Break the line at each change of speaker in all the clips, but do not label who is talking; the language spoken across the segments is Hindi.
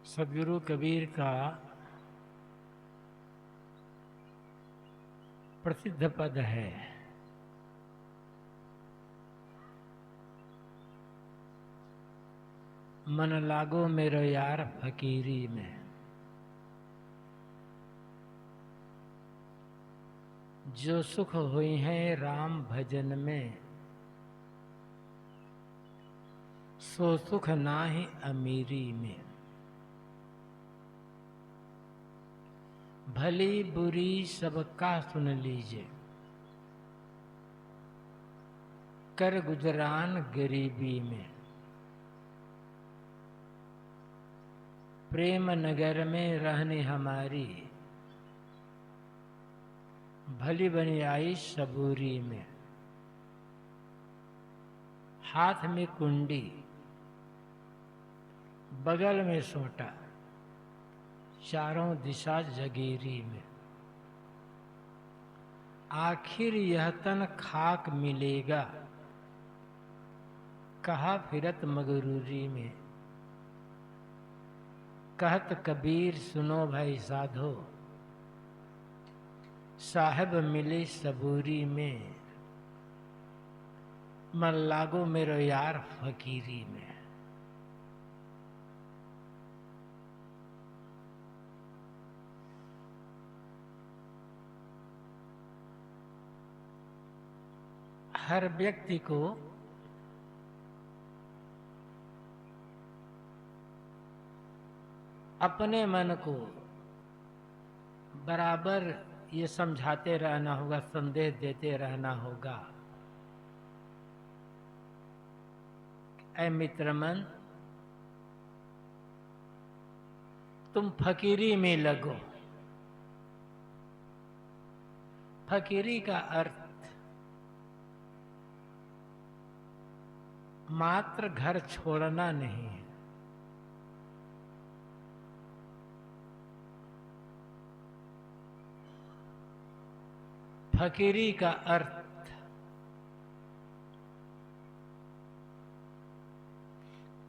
सदगुरु कबीर का प्रसिद्ध पद है, मन लागो मेरो यार फकीरी में। जो सुख हुई है राम भजन में, सो सुख नाहि अमीरी में। भली बुरी सबका सुन लीजिए, कर गुजरान गरीबी में। प्रेम नगर में रहने हमारी, भली बनी आई सबूरी में। हाथ में कुंडी, बगल में सोटा, चारों दिशा जगीरी में। आखिर यह तन खाक मिलेगा, कहा फिरत मगरूरी में। कहत कबीर सुनो भाई साधो, साहब मिले सबूरी में। मन लागो मेरो यार फकीरी में। हर व्यक्ति को अपने मन को बराबर ये समझाते रहना होगा, संदेश देते रहना होगा, ऐ मित्र मन, तुम फकीरी में लगो। फकीरी का अर्थ मात्र घर छोड़ना नहीं है। फकीरी का अर्थ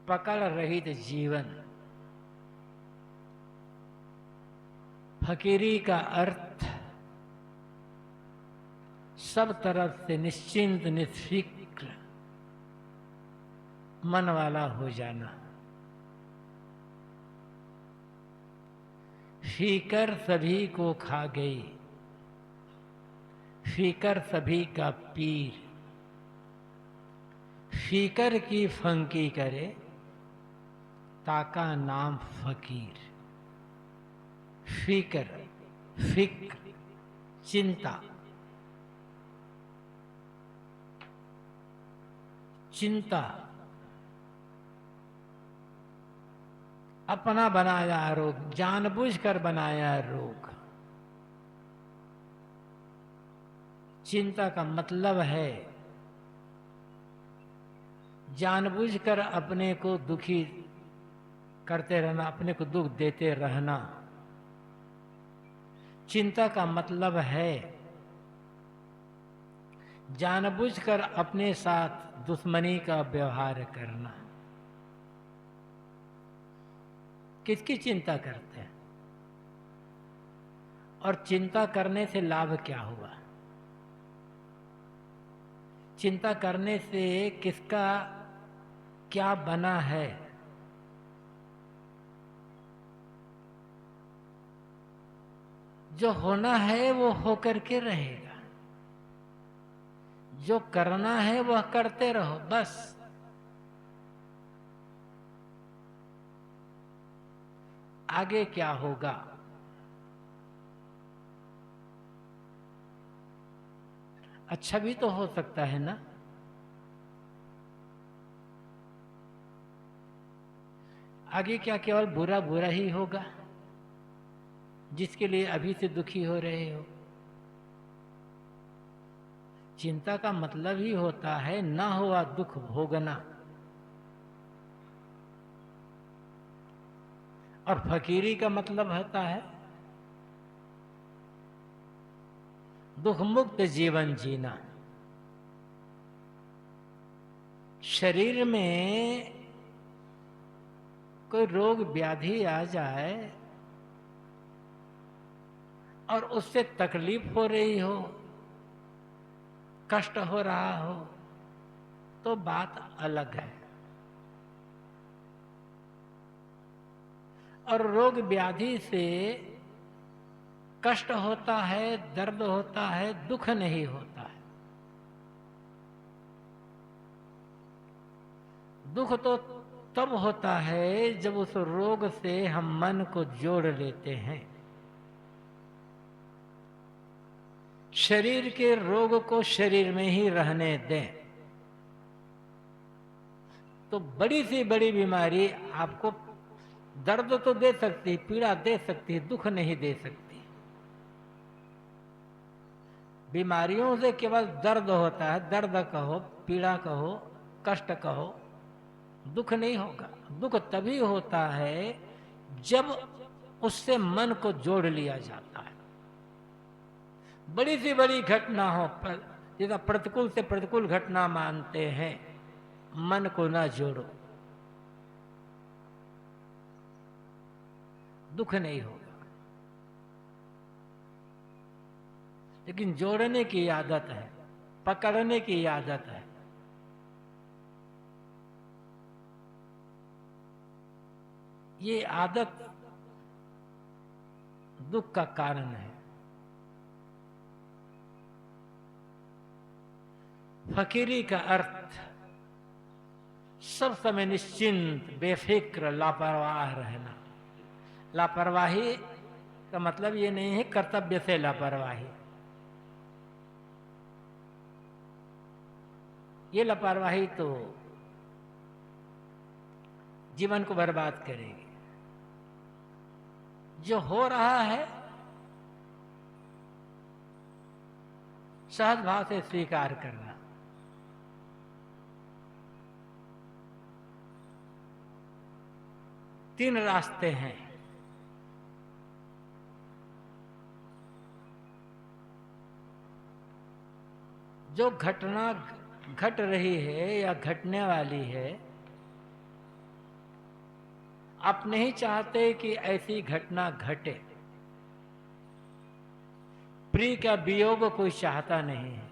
पकड़ रहित जीवन। फकीरी का अर्थ सब तरफ से निश्चिंत निष्फिक्र मन वाला हो जाना। फीकर सभी को खा गई, फीकर सभी का पीर। फीकर की फंकी करे, ताका नाम फकीर। फीकर, फिक्र, चिंता। चिंता अपना बनाया रोग, जानबूझकर बनाया रोग। चिंता का मतलब है जानबूझकर अपने को दुखी करते रहना, अपने को दुख देते रहना। चिंता का मतलब है जानबूझकर अपने साथ दुश्मनी का व्यवहार करना। किसकी चिंता करते हैं और चिंता करने से लाभ क्या हुआ? चिंता करने से किसका क्या बना है? जो होना है वो होकर के रहेगा, जो करना है वह करते रहो बस। आगे क्या होगा अच्छा भी तो हो सकता है ना। आगे क्या केवल बुरा बुरा ही होगा जिसके लिए अभी से दुखी हो रहे हो? चिंता का मतलब ही होता है ना हुआ दुख भोगना। और फकीरी का मतलब होता है दुख मुक्त जीवन जीना। शरीर में कोई रोग व्याधि आ जाए और उससे तकलीफ हो रही हो, कष्ट हो रहा हो, तो बात अलग है। और रोग व्याधि से कष्ट होता है, दर्द होता है, दुख नहीं होता है। दुख तो तब होता है जब उस रोग से हम मन को जोड़ लेते हैं। शरीर के रोग को शरीर में ही रहने दें, तो बड़ी सी बड़ी बीमारी आपको दर्द तो दे सकती, पीड़ा दे सकती, दुख नहीं दे सकती। बीमारियों से केवल दर्द होता है, दर्द कहो, पीड़ा कहो, कष्ट कहो, दुख नहीं होगा। दुख तभी होता है जब उससे मन को जोड़ लिया जाता है। बड़ी सी बड़ी घटना हो, जैसा प्रतिकूल से प्रतिकूल घटना मानते हैं, मन को ना जोड़ो, दुख नहीं होगा। लेकिन जोड़ने की आदत है, पकड़ने की आदत है। ये आदत दुख का कारण है। फकीरी का अर्थ सब समय निश्चिंत, बेफिक्र, लापरवाह रहना। लापरवाही का मतलब ये नहीं है कर्तव्य से लापरवाही। ये लापरवाही तो जीवन को बर्बाद करेगी। जो हो रहा है सहज भाव से स्वीकार करना। तीन रास्ते हैं। जो घटना घट रही है या घटने वाली है, आप नहीं चाहते कि ऐसी घटना घटे। प्रिय का वियोग कोई चाहता नहीं है।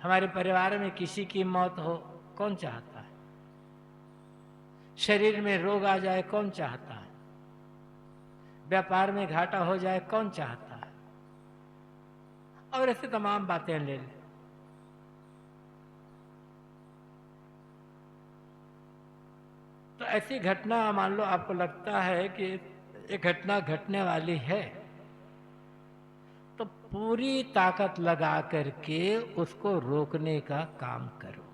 हमारे परिवार में किसी की मौत हो, कौन चाहता है? शरीर में रोग आ जाए, कौन चाहता है? व्यापार में घाटा हो जाए, कौन चाहता है? और ऐसे तमाम बातें ले लें। तो ऐसी घटना मान लो आपको लगता है कि एक घटना घटने वाली है, तो पूरी ताकत लगा करके उसको रोकने का काम करो।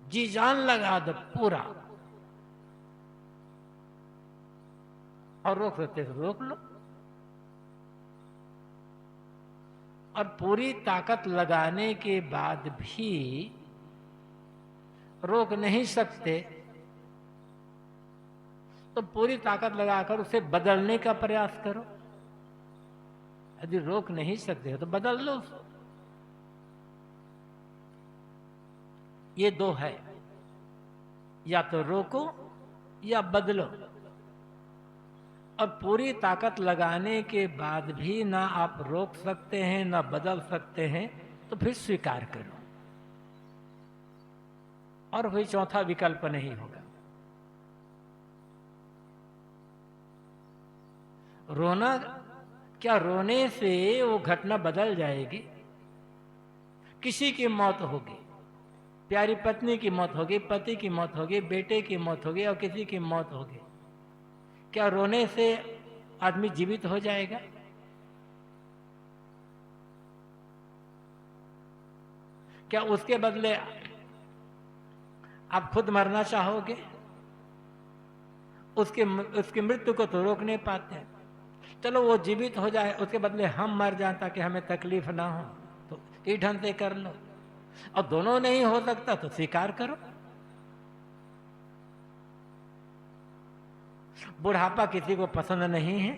जी जान लगा दो पूरा, और रोक सकते तो रोक लो। और पूरी ताकत लगाने के बाद भी रोक नहीं सकते, तो पूरी ताकत लगाकर उसे बदलने का प्रयास करो। यदि रोक नहीं सकते हो तो बदल लो। ये दो है, या तो रोको या बदलो। और पूरी ताकत लगाने के बाद भी ना आप रोक सकते हैं ना बदल सकते हैं, तो फिर स्वीकार करो। और कोई चौथा विकल्प नहीं होगा। रोना क्या, रोने से वो घटना बदल जाएगी? किसी की मौत होगी, प्यारी पत्नी की मौत होगी, पति की मौत होगी, बेटे की मौत होगी, और किसी की मौत होगी। क्या रोने से आदमी जीवित हो जाएगा? क्या उसके बदले आप खुद मरना चाहोगे? उसकी मृत्यु को तो रोक नहीं पाते। चलो वो जीवित हो जाए, उसके बदले हम मर जाए ताकि हमें तकलीफ ना हो, तो ये ढंग से कर लो। और दोनों नहीं हो सकता तो स्वीकार करो। बुढ़ापा किसी को पसंद नहीं है,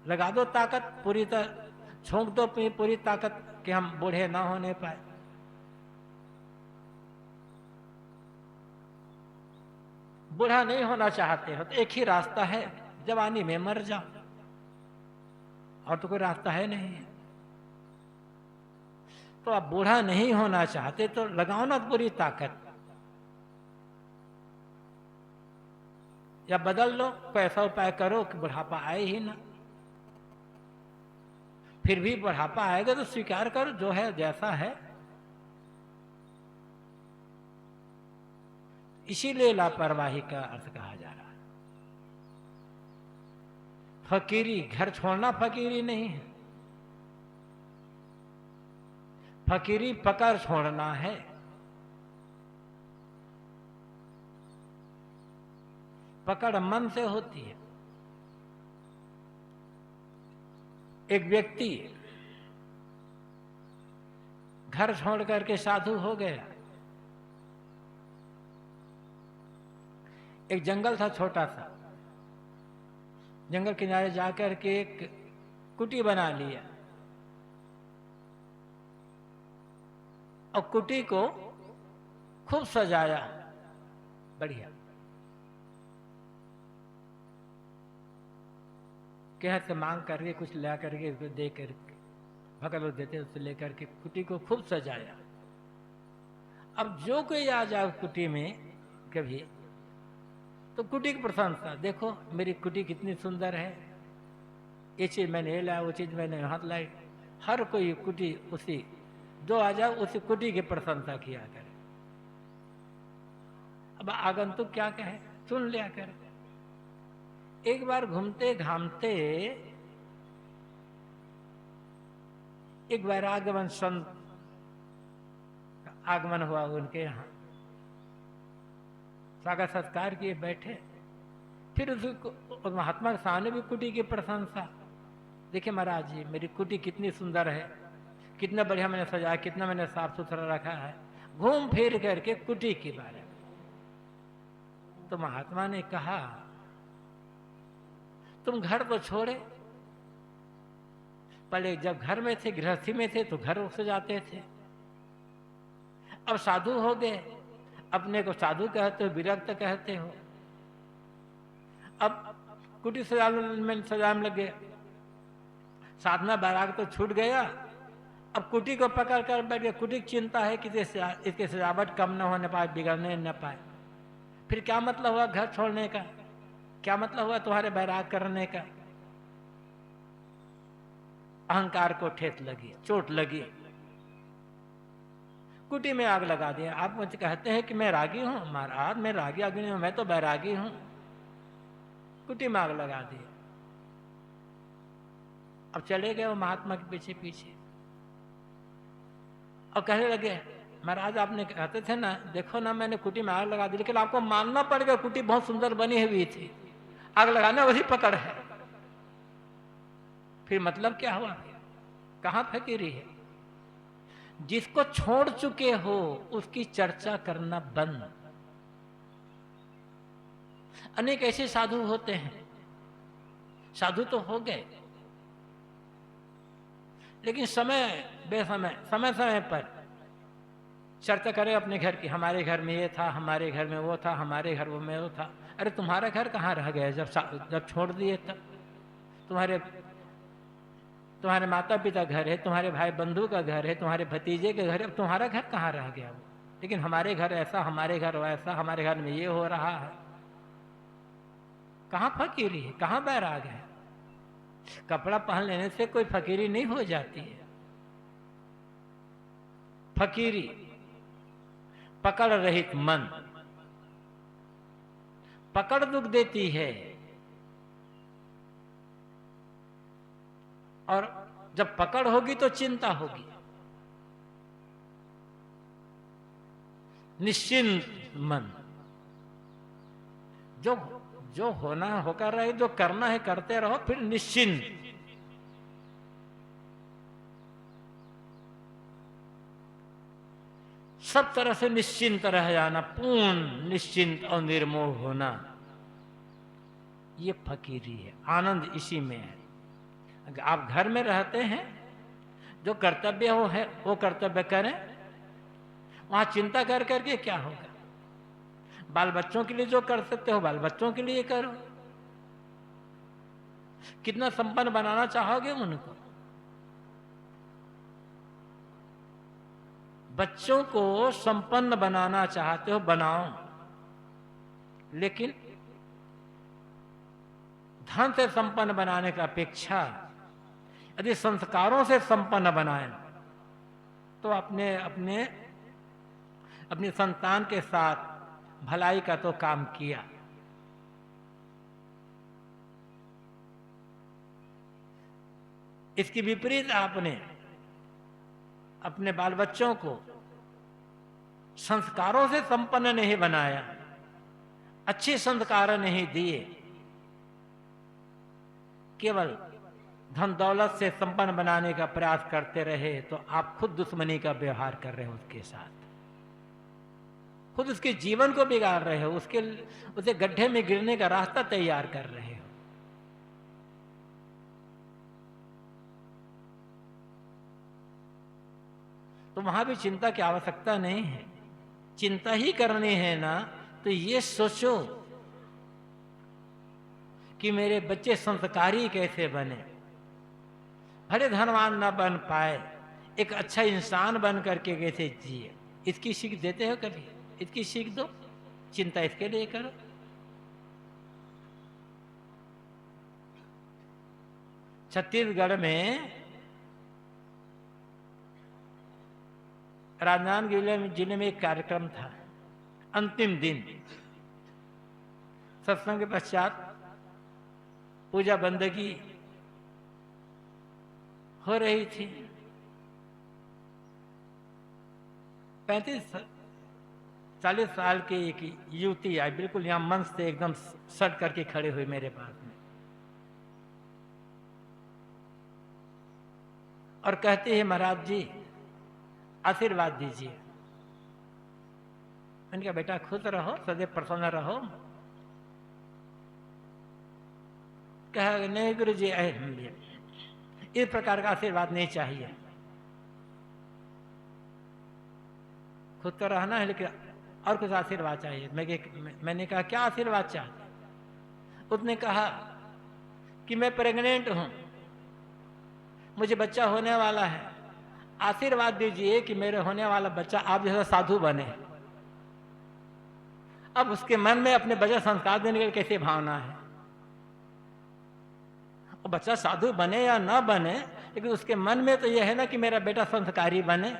लगा दो ताकत, पूरी तरह छोंक दो पूरी ताकत कि हम बूढ़े ना होने पाए। बूढ़ा नहीं होना चाहते हो तो एक ही रास्ता है, जवानी में मर जाओ, और तो कोई रास्ता है नहीं। तो आप बूढ़ा नहीं होना चाहते तो लगाओ ना पूरी ताकत, या बदल लो, कोई ऐसा उपाय करो कि बुढ़ापा आए ही ना। फिर भी बुढ़ापा आएगा तो स्वीकार करो, जो है जैसा है। इसीलिए लापरवाही का अर्थ कहा जा रहा है। फकीरी, घर छोड़ना फकीरी नहीं है, फकीरी पकड़ छोड़ना है। पकड़ मन से होती है। एक व्यक्ति घर छोड़ करके साधु हो गया। एक जंगल था छोटा सा, जंगल किनारे जाकर के एक कुटी बना लिया, और कुटी को खूब सजाया, बढ़िया। कहत से मांग करके कुछ ला करके उसको दे करके भगत लोग देते, उससे लेकर के कुटी को खूब सजाया। अब जो कोई आ जाए कुटी में कभी, तो कुटी की प्रशंसा, देखो मेरी कुटी कितनी सुंदर है, ये चीज मैंने ये लाया, वो चीज मैंने हाथ लाई। हर कोई कुटी उसी, जो आ जाए उसी कुटी की प्रशंसा किया करे। अब आगंतुक क्या कहे, सुन लिया करे। एक बार घूमते घामते एक वैराग्यवन संत का आगमन हुआ उनके यहाँ, स्वागत सत्कार किए, बैठे। फिर उसको महात्मा के सामने भी कुटी की प्रशंसा, देखिए महाराज जी मेरी कुटी कितनी सुंदर है, कितना बढ़िया मैंने सजाया, कितना मैंने साफ सुथरा रखा है, घूम फिर करके कुटी के बारे में। तो महात्मा ने कहा तुम घर तो छोड़े, पहले जब घर में थे, गृहस्थी में थे तो घर सजाते थे, अब साधु हो गए, अपने को साधु कहते हो, विरक्त कहते हो, अब कुटी सजाने लगे। साधना बैराग तो छूट गया, अब कुटी को पकड़ कर बैठ गया। कुटी की चिंता है कि इसके सजावट कम न होने पाए, बिगड़ने न पाए। फिर क्या मतलब हुआ घर छोड़ने का, क्या मतलब हुआ तुम्हारे बैराग करने का। अहंकार को ठेस लगी, चोट लगी, कुटी में आग लगा दिया। आप मुझे कहते हैं कि मैं रागी हूं, महाराज मैं रागी आगे नहीं हूं, मैं तो बैरागी हूं। कुटी में आग लगा दी। अब चले गए वो महात्मा के पीछे पीछे, और कहने लगे महाराज आपने कहते थे ना, देखो ना मैंने कुटी में आग लगा दी, लेकिन आपको मानना पड़ेगा कुटी बहुत सुंदर बनी हुई थी, आग लगाने वही पकड़ है। फिर मतलब क्या हुआ, कहां फकीरी है। जिसको छोड़ चुके हो उसकी चर्चा करना बंद। अनेक ऐसे साधु होते हैं, साधु तो हो गए, लेकिन समय बेसमय, समय समय पर चर्चा करे अपने घर की, हमारे घर में ये था, हमारे घर में वो था, हमारे घर में वो था। अरे तुम्हारा घर कहाँ रह गया जब छोड़ दिए तब। तुम्हारे माता पिता घर है, तुम्हारे भाई बंधु का घर है, तुम्हारे भतीजे के घर है, अब तुम्हारा घर कहाँ रह गया वो। लेकिन हमारे घर ऐसा, हमारे घर वैसा, हमारे घर में ये हो रहा है। कहाँ फकीरी है, कहाँ बैराग है। कपड़ा पहन लेने से कोई फकीरी नहीं हो जाती है। फकीरी पकड़ रहित मन, पकड़ दुख देती है, और जब पकड़ होगी तो चिंता होगी। निश्चिंत मन, जो होना होकर रहे, जो करना है करते रहो, फिर निश्चिंत। सब तरह से निश्चिंत रह जाना, पूर्ण निश्चिंत और निर्मोह होना, ये फकीरी है। आनंद इसी में है। आप घर में रहते हैं, जो कर्तव्य हो है वो कर्तव्य करें, वहां चिंता कर करके क्या होगा। बाल बच्चों के लिए जो कर सकते हो बाल बच्चों के लिए करो। कितना संपन्न बनाना चाहोगे उनको? बच्चों को संपन्न बनाना चाहते हो, बनाओ, लेकिन धन से संपन्न बनाने की अपेक्षा यदि संस्कारों से संपन्न बनाए तो अपने अपने अपनी संतान के साथ भलाई का तो काम किया। इसके विपरीत आपने अपने बाल बच्चों को संस्कारों से संपन्न नहीं बनाया, अच्छे संस्कार नहीं दिए, केवल धन दौलत से संपन्न बनाने का प्रयास करते रहे, तो आप खुद दुश्मनी का व्यवहार कर रहे हो उसके साथ, खुद उसके जीवन को बिगाड़ रहे हो, उसे गड्ढे में गिरने का रास्ता तैयार कर रहे हो। तो वहां भी चिंता की आवश्यकता नहीं है। चिंता ही करनी है ना, तो ये सोचो कि मेरे बच्चे संस्कारी कैसे बने, भले धनवान ना बन पाए, एक अच्छा इंसान बन करके कैसे जिए। इसकी सीख देते हो कभी? इसकी सीख दो, चिंता इसके लिए करो। छत्तीसगढ़ में राजनांदगांव जिले में एक कार्यक्रम था, अंतिम दिन सत्संग के पश्चात पूजा बंदगी हो रही थी। 35-40 साल की एक युवती आई, बिल्कुल यहां मंच से एकदम सट करके खड़े हुए मेरे पास में, और कहती है महाराज जी आशीर्वाद दीजिए। मैंने कहा बेटा खुश रहो, सदैव प्रसन्न रहो। कहा नहीं गुरु जी इस प्रकार का आशीर्वाद नहीं चाहिए, खुद तो रहना है लेकिन और कुछ आशीर्वाद चाहिए। मैंने कहा क्या आशीर्वाद चाहते? उसने कहा कि मैं प्रेग्नेंट हूं, मुझे बच्चा होने वाला है, आशीर्वाद दीजिए कि मेरे होने वाला बच्चा आप जैसा साधु बने। अब उसके मन में अपने बच्चे संस्कार देने की कैसे भावना है, और बच्चा साधु बने या ना बने, लेकिन उसके मन में तो यह है ना कि मेरा बेटा संस्कारी बने,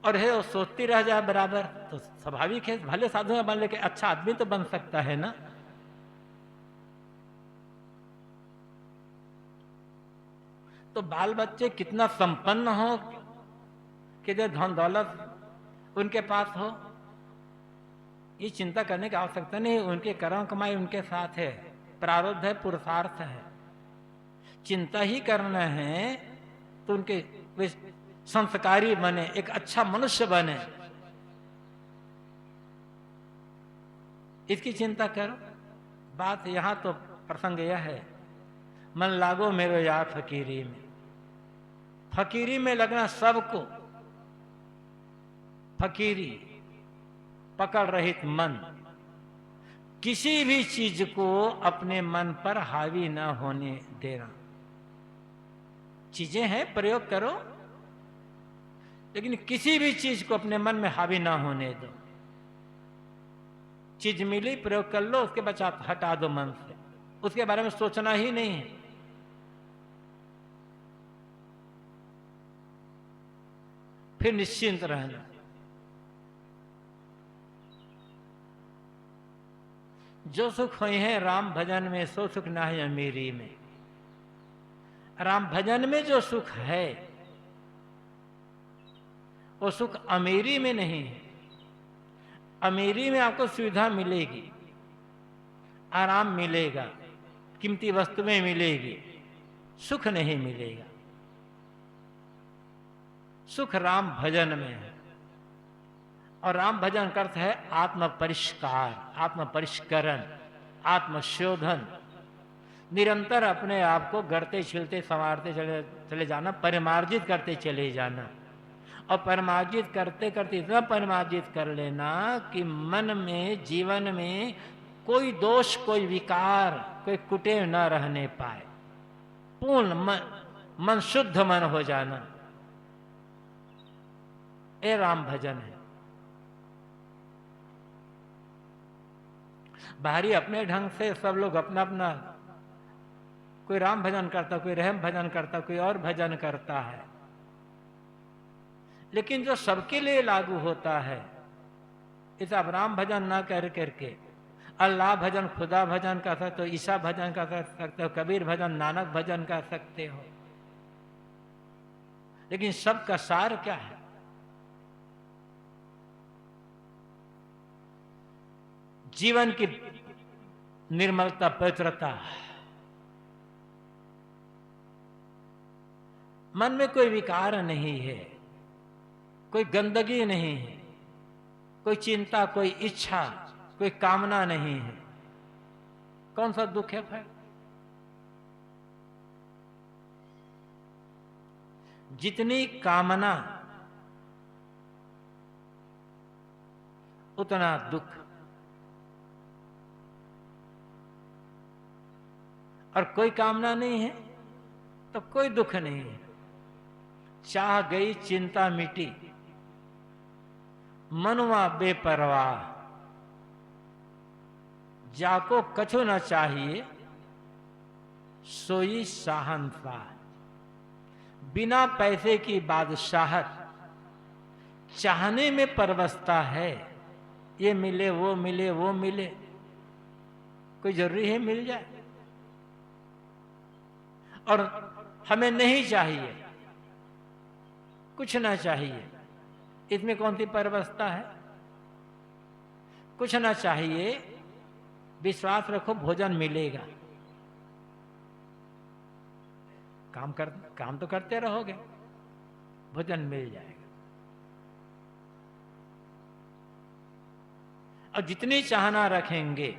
और है वो सोचती रह जाए बराबर, तो स्वाभाविक है भले साधु ना बन लेकिन अच्छा आदमी तो बन सकता है ना। तो बाल बच्चे कितना संपन्न हो, कितने धन दौलत उनके पास हो, ये चिंता करने की आवश्यकता नहीं। उनके कर्म कमाई उनके साथ है, प्रारब्ध है, पुरुषार्थ है। चिंता ही करना है तो उनके वे संस्कारी बने, एक अच्छा मनुष्य बने, इसकी चिंता करो। बात यहां तो प्रसंग यह है, मन लागो मेरो यार फकीरी में। फकीरी में लगना सबको, फकीरी पकड़ रहित मन, किसी भी चीज को अपने मन पर हावी ना होने देना। चीजें हैं प्रयोग करो, लेकिन किसी भी चीज को अपने मन में हावी ना होने दो। चीज मिली प्रयोग कर लो, उसके बाद हटा दो मन से, उसके बारे में सोचना ही नहीं है। फिर निश्चिंत रहना। जो सुख हुए हैं राम भजन में, सो सुख ना है अमीरी में। राम भजन में जो सुख है वो सुख अमीरी में नहीं है। अमीरी में आपको सुविधा मिलेगी, आराम मिलेगा, कीमती वस्तुएं मिलेगी, सुख नहीं मिलेगा। सुख राम भजन में है, और राम भजन का अर्थ है आत्म परिष्कार, आत्म परिष्करण, आत्मशोधन। निरंतर अपने आप को गढ़ते छिलते संवारते चले जाना, परिमार्जित करते चले जाना, और परमार्जित करते करते इतना परमार्जित कर लेना कि मन में, जीवन में कोई दोष, कोई विकार, कोई कुटेव न रहने पाए। पूर्ण मन शुद्ध मन हो जाना, ये राम भजन है। बाहरी अपने ढंग से सब लोग अपना अपना, कोई राम भजन करता, कोई रहम भजन करता, कोई और भजन करता है, लेकिन जो सबके लिए लागू होता है, इस आप राम भजन ना कर करके अल्लाह भजन, खुदा भजन कर सकते हो, ईसा भजन कर सकते हो, कबीर भजन, नानक भजन कर सकते हो, लेकिन सबका सार क्या है? जीवन की निर्मलता, पवित्रता, मन में कोई विकार नहीं है, कोई गंदगी नहीं है, कोई चिंता, कोई इच्छा, कोई कामना नहीं है। कौन सा दुख है फिर? जितनी कामना उतना दुख, और कोई कामना नहीं है तो कोई दुख नहीं है। चाह गई चिंता मिटी, मनुआ बेपरवाह, जाको कछु न चाहिए सोई शाहंशाह। बिना पैसे की बादशाहत चाहने में परवसता है, ये मिले वो मिले वो मिले, कोई जरूरी है मिल जाए? और हमें नहीं चाहिए, कुछ ना चाहिए, इसमें कौन सी परवसता है? कुछ ना चाहिए, विश्वास रखो भोजन मिलेगा। काम तो करते रहोगे, भोजन मिल जाएगा। और जितनी चाहना रखेंगे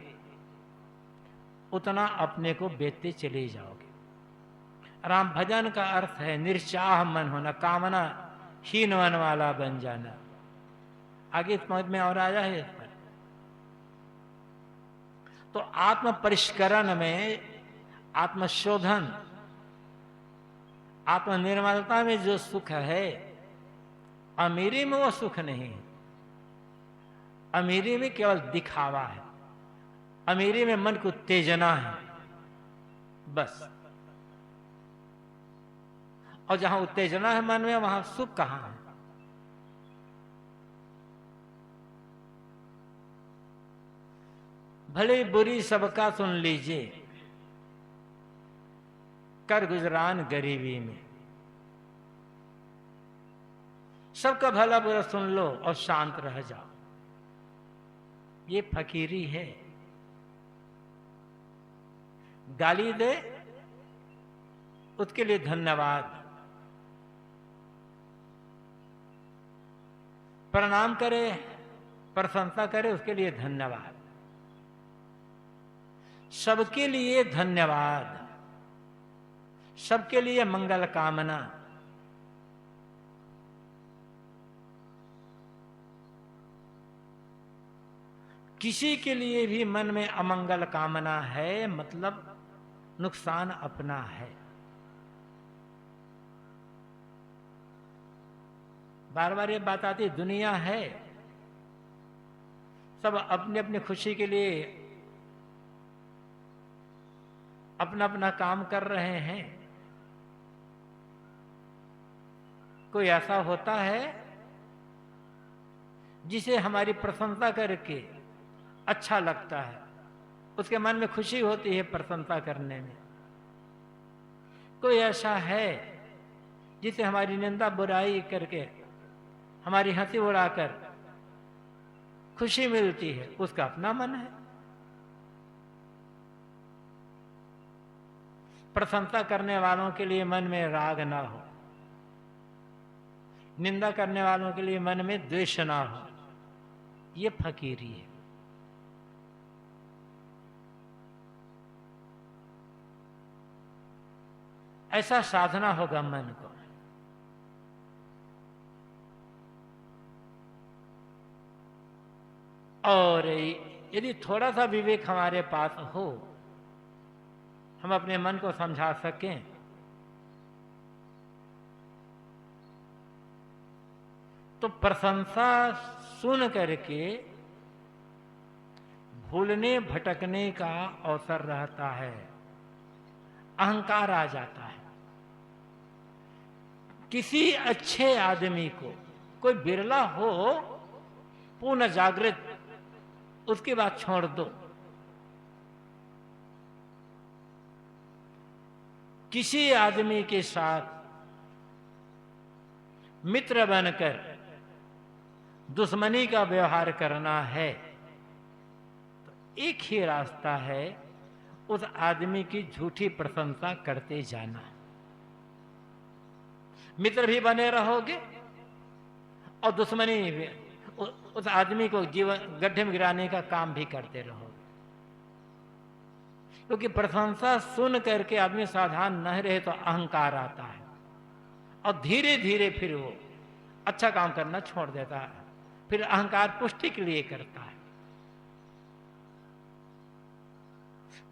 उतना अपने को बेचते चले जाओगे। राम भजन का अर्थ है निर्चाह मन होना, कामना हीन मन वाला बन जाना। आगे इस पद में और आया है इस पर। तो आत्म परिष्करण में, आत्मशोधन, आत्मनिर्मलता में जो सुख है, अमीरी में वो सुख नहीं है। अमीरी में केवल दिखावा है, अमीरी में मन को उत्तेजना है बस। और जहां उत्तेजना है मन में, वहां सुख कहां है? भले बुरी सबका सुन लीजिए, कर गुजरान गरीबी में। सबका भला बुरा सुन लो और शांत रह जाओ, ये फकीरी है। गाली दे उसके लिए धन्यवाद, प्रणाम करे, प्रशंसा करे, उसके लिए धन्यवाद। सबके लिए धन्यवाद, सबके लिए मंगल कामना। किसी के लिए भी मन में अमंगल कामना है, मतलब नुकसान अपना है। बार बार ये बात आती, दुनिया है, सब अपने अपने खुशी के लिए अपना अपना काम कर रहे हैं। कोई ऐसा होता है जिसे हमारी प्रशंसा करके अच्छा लगता है, उसके मन में खुशी होती है प्रशंसा करने में। कोई ऐसा है जिसे हमारी निंदा बुराई करके, हमारी हंसी उड़ाकर खुशी मिलती है, उसका अपना मन है। प्रशंसा करने वालों के लिए मन में राग ना हो, निंदा करने वालों के लिए मन में द्वेष ना हो, ये फकीरी है। ऐसा साधना होगा मन को। और यदि थोड़ा सा विवेक हमारे पास हो, हम अपने मन को समझा सकें, तो प्रशंसा सुन करके भूलने भटकने का अवसर रहता है, अहंकार आ जाता है। किसी अच्छे आदमी को, कोई बिरला हो पूर्ण जागृत, उसकी बात छोड़ दो, किसी आदमी के साथ मित्र बनकर दुश्मनी का व्यवहार करना है, तो एक ही रास्ता है, उस आदमी की झूठी प्रशंसा करते जाना। मित्र भी बने रहोगे और दुश्मनी भी, उस आदमी को जीवन गड्ढे में गिराने का काम भी करते रहोगे। क्योंकि प्रशंसा सुन करके आदमी सावधान न रहे तो अहंकार आता है और धीरे धीरे फिर वो अच्छा काम करना छोड़ देता है, फिर अहंकार पुष्टि के लिए करता है।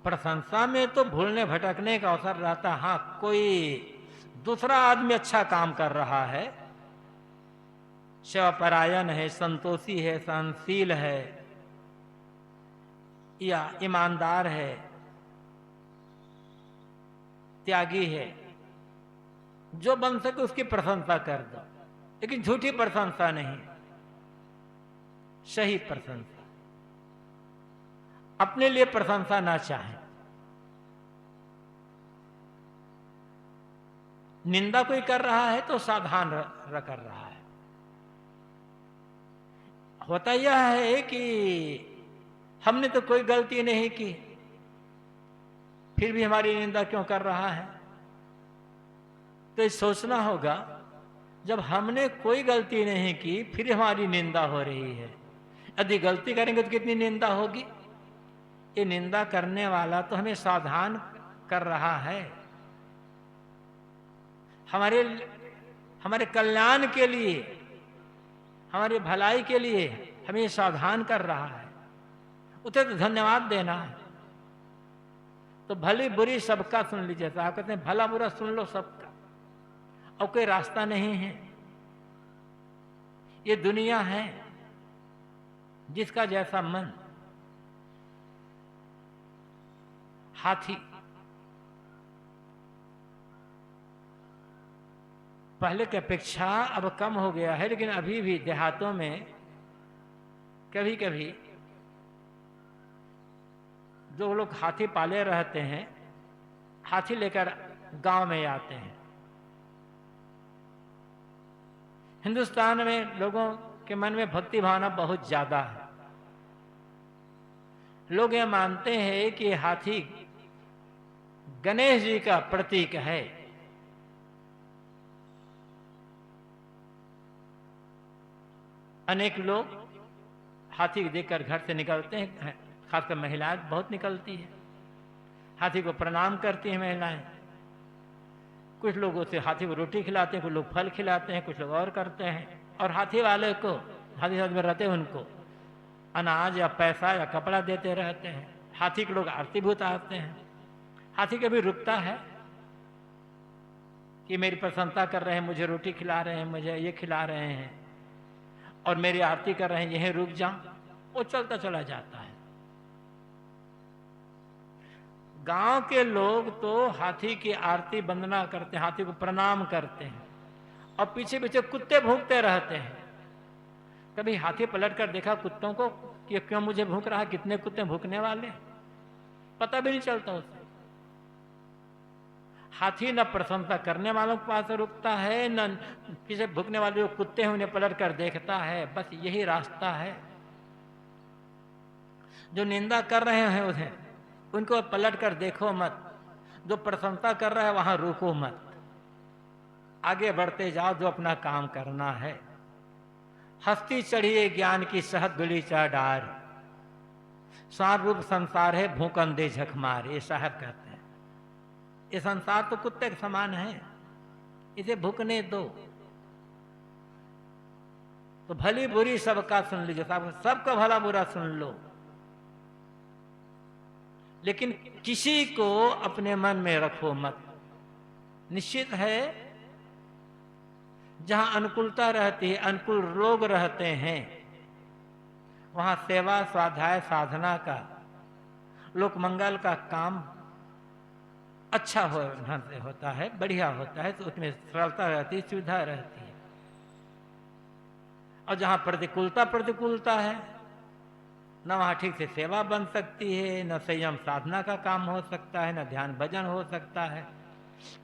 प्रशंसा में तो भूलने भटकने का अवसर रहता। हाँ, कोई दूसरा आदमी अच्छा काम कर रहा है, सेवापरायण है, संतोषी है, सहनशील है या ईमानदार है, त्यागी है, जो बन सके उसकी प्रशंसा कर दो, लेकिन झूठी प्रशंसा नहीं, सही प्रशंसा। अपने लिए प्रशंसा ना चाहें। निंदा कोई कर रहा है तो सावधान कर रहा है। होता यह है कि हमने तो कोई गलती नहीं की, फिर भी हमारी निंदा क्यों कर रहा है। तो ये सोचना होगा, जब हमने कोई गलती नहीं की फिर हमारी निंदा हो रही है, यदि गलती करेंगे तो कितनी निंदा होगी। ये निंदा करने वाला तो हमें सावधान कर रहा है, हमारे कल्याण के लिए, हमारी भलाई के लिए हमें सावधान कर रहा है। उसे तो धन्यवाद देना है। तो भली बुरी सबका सुन लीजिए। साहब कहते हैं भला बुरा सुन लो सबका, और कोई रास्ता नहीं है। ये दुनिया है, जिसका जैसा मन। हाथी पहले की अपेक्षा अब कम हो गया है, लेकिन अभी भी देहातों में कभी कभी जो लोग हाथी पाले रहते हैं, हाथी लेकर गांव में आते हैं। हिंदुस्तान में लोगों के मन में भक्ति भावना बहुत ज्यादा है। लोग ये मानते हैं कि हाथी गणेश जी का प्रतीक है। अनेक लोग हाथी देखकर घर से निकलते हैं, खासकर महिलाएं बहुत निकलती है, हाथी को प्रणाम करती हैं महिलाएं। कुछ लोग उसे हाथी को रोटी खिलाते हैं, कुछ लोग फल खिलाते हैं, कुछ लोग और करते हैं। और हाथी वाले को, हाथी साथ में रहते हैं, उनको अनाज या पैसा या कपड़ा देते रहते हैं। हाथी के लोग आरतीभूत आते हैं। हाथी कभी रुकता है कि मेरी प्रशंसा कर रहे हैं, मुझे रोटी खिला रहे हैं, मुझे ये खिला रहे हैं और मेरी आरती कर रहे हैं, यहीं रुक जाऊं? वो चलता चला जाता है। गांव के लोग तो हाथी की आरती वंदना करते हैं, हाथी को प्रणाम करते हैं और पीछे पीछे कुत्ते भूखते रहते हैं। कभी हाथी पलट कर देखा कुत्तों को कि क्यों मुझे भूख रहा है, कितने कुत्ते भूखने वाले, पता भी नहीं चलता उसे। हाथी न प्रशंसा करने वालों के पास रुकता है, न किसी भूखने वाले जो कुत्ते हैं उन्हें पलट कर देखता है। बस यही रास्ता है। जो निंदा कर रहे हैं उन्हें, उनको पलट कर देखो मत। जो प्रशंसा कर रहा है वहां रुको मत, आगे बढ़ते जाओ, जो अपना काम करना है। हस्ती चढ़िए ज्ञान की सहद गुली चा डार, सार रूप संसार है भूकंदे झकमार। ये साहब कहते हैं ये संसार तो कुत्ते के समान है, इसे भूकने दो। तो भली बुरी सबका सुन लीजिए, सबका भला बुरा सुन लो, लेकिन किसी को अपने मन में रखो मत। निश्चित है जहां अनुकूलता रहती है, अनुकूल लोग रहते हैं, वहां सेवा स्वाध्याय साधना का, लोक मंगल का काम अच्छा होता है, बढ़िया होता है, तो उसमें सरलता रहती है, सुविधा रहती है। और जहां प्रतिकूलता है, न वहां ठीक से सेवा बन सकती है, न संयम साधना का काम हो सकता है, न ध्यान भजन हो सकता है,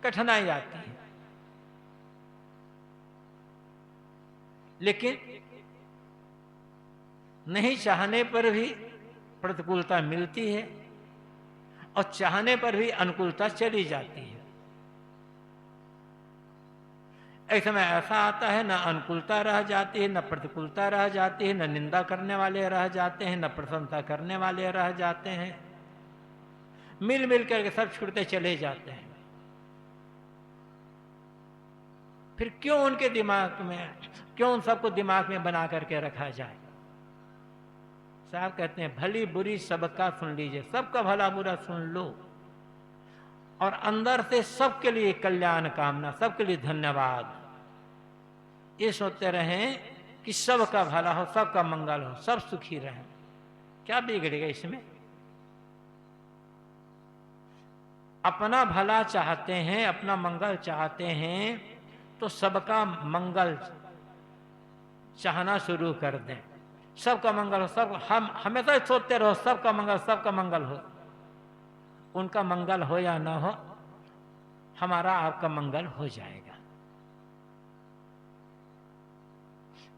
कठिनाई आती है। लेकिन नहीं चाहने पर भी प्रतिकूलता मिलती है और चाहने पर भी अनुकूलता चली जाती है। एक समय ऐसा आता है, न अनुकूलता रह जाती है, न प्रतिकूलता रह जाती है, न निंदा करने वाले रह जाते हैं, न प्रशंसा करने वाले रह जाते हैं, मिल मिल करके सब छूटते चले जाते हैं। फिर क्यों उनके दिमाग में, क्यों उन सबको दिमाग में बना करके रखा जाए? साहब कहते हैं भली बुरी सबका सुन लीजिए, सबका भला बुरा सुन लो और अंदर से सबके लिए कल्याण कामना, सबके लिए धन्यवाद, ये सोचते रहें कि सबका भला हो, सबका मंगल हो, सब सुखी रहें। क्या बिगड़ेगा इसमें? अपना भला चाहते हैं, अपना मंगल चाहते हैं, तो सबका मंगल चाहना शुरू कर दें। सबका मंगल हो, सब हम हमेशा सोचते रहो सबका मंगल हो। उनका मंगल हो या ना हो, हमारा आपका मंगल हो जाएगा।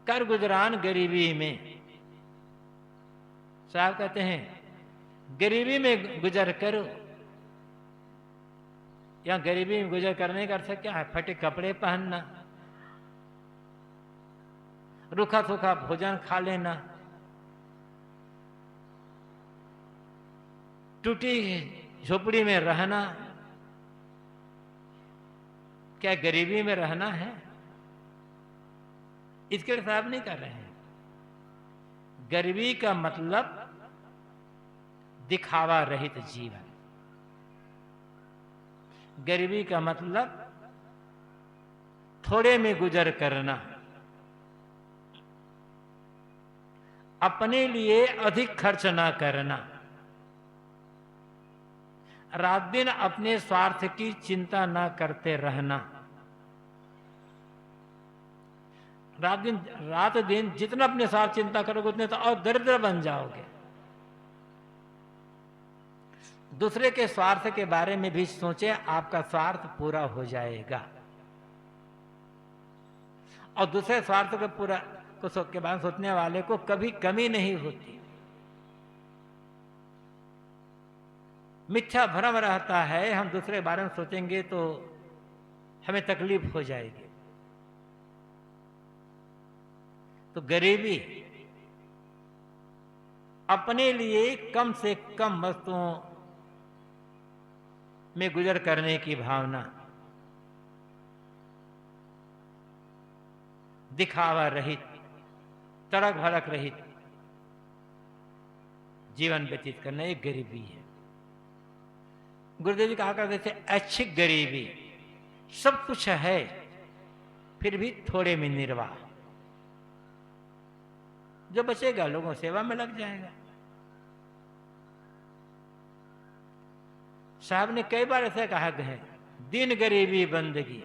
कर गुजरान गरीबी में, साहब कहते हैं गरीबी में गुजर करो, या गरीबी में गुजर करने का अर्थ क्या है? फटे कपड़े पहनना, रूखा सूखा भोजन खा लेना, टूटी झोपड़ी में रहना, क्या गरीबी में रहना है? इसके लिए साहब नहीं कर रहे हैं। गरीबी का मतलब दिखावा रहित जीवन, गरीबी का मतलब थोड़े में गुजर करना, अपने लिए अधिक खर्च ना करना, रात दिन अपने स्वार्थ की चिंता ना करते रहना। रात दिन जितना अपने स्वार्थ चिंता करोगे उतने तो और दरिद्र बन जाओगे। दूसरे के स्वार्थ के बारे में भी सोचें, आपका स्वार्थ पूरा हो जाएगा। और दूसरे स्वार्थ को पूरा के बारे में सोचने वाले को कभी कमी नहीं होती। मिथ्या भ्रम रहता है, हम दूसरे के बारे में सोचेंगे तो हमें तकलीफ हो जाएगी। तो गरीबी अपने लिए कम से कम वस्तुओं में गुजर करने की भावना, दिखावा रहित, तड़क भड़क रहित जीवन व्यतीत करना, एक गरीबी है। गुरुदेव जी कहा करते थे ऐच्छिक गरीबी, सब कुछ है फिर भी थोड़े में निर्वाह, जो बचेगा लोगों सेवा में लग जाएगा। साहब ने कई बार ऐसे कहा है, दिन गरीबी बंदगी